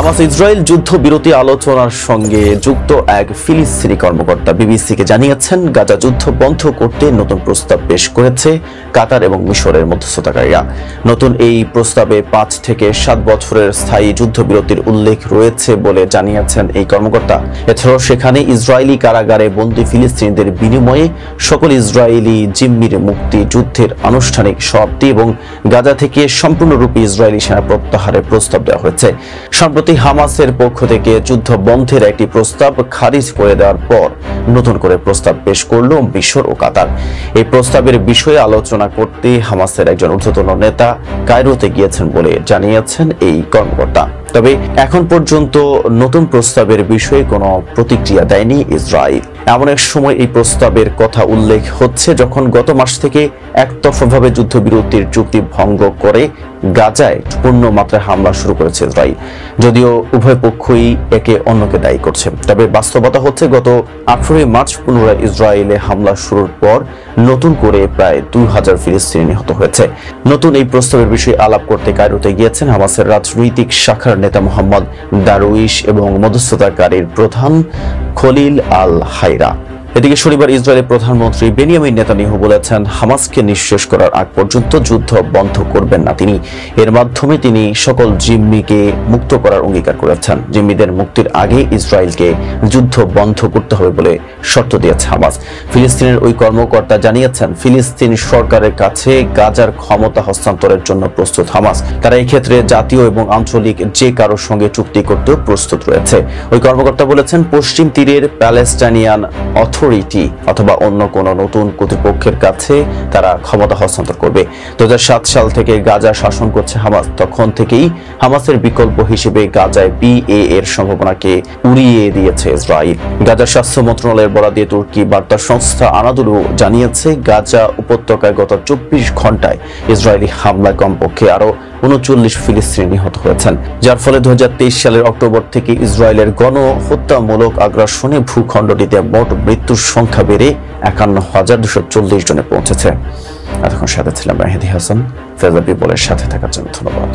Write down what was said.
Hamas Israel যুদ্ধবিরতি আলোচনার সঙ্গে যুক্ত এক ফিলিস্তিনি কর্মকর্তা বিবিসিকে জানিয়েছেন, গাজা যুদ্ধ বন্ধ করতে নতুন প্রস্তাব পেশ করেছে কাতার এবং মিশরের মধ্যস্থতাকারীরা। নতুন এই প্রস্তাবে 5 থেকে 7 বছরের স্থায়ী যুদ্ধবিরতির উল্লেখ রয়েছে বলে জানিয়েছেন এই কর্মকর্তা। এছাড়াও সেখানে ইসরায়েলি কারাগারে বন্দী ফিলিস্তিনিদের বিনিময়ে সকল ইসরায়েলি জিম্মির মুক্তি, যুদ্ধের আনুষ্ঠানিক সমাপ্তি এবং গাজা থেকে সম্পূর্ণরূপে ইসরায়েলি সেনা প্রত্যাহারের প্রস্তাব দেওয়া হয়েছে। সম্প্রতি হামাসের পক্ষ থেকে যুদ্ধ বন্ধের একটি প্রস্তাব খারিজ করে দেওয়ার পর নতুন করে প্রস্তাব পেশ করল মিশর ও কাতার। এই প্রস্তাবের বিষয়ে আলোচনা করতে হামাসের একজন ঊর্ধ্বতন নেতা কায়রোতে গিয়েছেন বলে জানিয়েছেন এই কর্মকর্তা। তবে এখন পর্যন্ত নতুন প্রস্তাবের বিষয়ে কোনো প্রতিক্রিয়া দেয়নি ইসরায়েল। এমন এক সময় এই প্রস্তাবের কথা উল্লেখ হচ্ছে যখন গত মাস থেকে একতরফাভাবে যুদ্ধবিরতির চুক্তি ভঙ্গ করে গাজায় পূর্ণ মাত্রায় হামলা শুরু করেছে ইসরায়েল। যদিও উভয় পক্ষই একে অন্যকে দায়ী করছে, তবে বাস্তবতা হচ্ছে গত 18 মার্চ পুনরায় ইসরায়েলে হামলা শুরুর পর নতুন করে প্রায় 2000 ফিলিস্তিনি নিহত হয়েছে। নতুন এই প্রস্তাবের বিষয়ে আলাপ করতে কায়রোতে গিয়েছেন হামাসের রাজনৈতিক শাখার নেতা মোহাম্মদ দারউইশ এবং মধ্যস্থতাকারীর প্রধান খলিল আল হাইরা। এদিকে শনিবার ইসরায়েলের প্রধানমন্ত্রী বেনিয়ামিন নেতানিয়াহু বলেছেন, হামাসকে নিঃশেষ করার আগ পর্যন্ত যুদ্ধ বন্ধ করবেন না তিনি। এর মাধ্যমে তিনি সকল জিম্মিকে মুক্ত করার অঙ্গীকার করেছেন। জিম্মিদের মুক্তির আগে ইসরায়েলকে যুদ্ধ বন্ধ করতে হবে বলে শর্ত দিয়েছে হামাস। ফিলিস্তিনের ওই কর্মকর্তা জানিয়েছেন, ফিলিস্তিন সরকারের কাছে গাজার ক্ষমতা হস্তান্তরের জন্য প্রস্তুত হামাস। তারা এই ক্ষেত্রে জাতীয় এবং আঞ্চলিক যে কারোর সঙ্গে চুক্তি করতেও প্রস্তুত রয়েছে। ওই কর্মকর্তা বলেছেন, পশ্চিম তীরের প্যালেস্টাইনিয়ান অথরিটি অথবা অন্য কোনো নতুন কর্তৃপক্ষের কাছে তারা ক্ষমতা হস্তান্তর করবে। 2007 সাল থেকে গাজা শাসন করছে হামাস। তখন থেকেই হামাসের বিকল্প হিসেবে গাজায় PA এর সম্ভাবনাকে উড়িয়ে দিয়েছে ইসরায়েল। গাজার স্বাস্থ্য মন্ত্রণালয়ের বরাতে তুর্কি বার্তা সংস্থা আনাদোলু জানিয়েছে, গাজা উপত্যকায় গত 24 ঘন্টায় ইসরায়েলি হামলায় কমপক্ষে আরো 39 ফিলিস্তিনি নিহত হয়েছেন, যার ফলে 2023 সালের অক্টোবর থেকে ইসরায়েলের গণহত্যামূলক আগ্রাসনে ভূখণ্ডটিতে মোট মৃত্যুর সংখ্যা বেড়ে 51,240 জনে পৌঁছেছে। এতক্ষণ সাথে ছিলাম মেহেদী হাসান। ফেজার পিপলের সাথে থাকার জন্য ধন্যবাদ।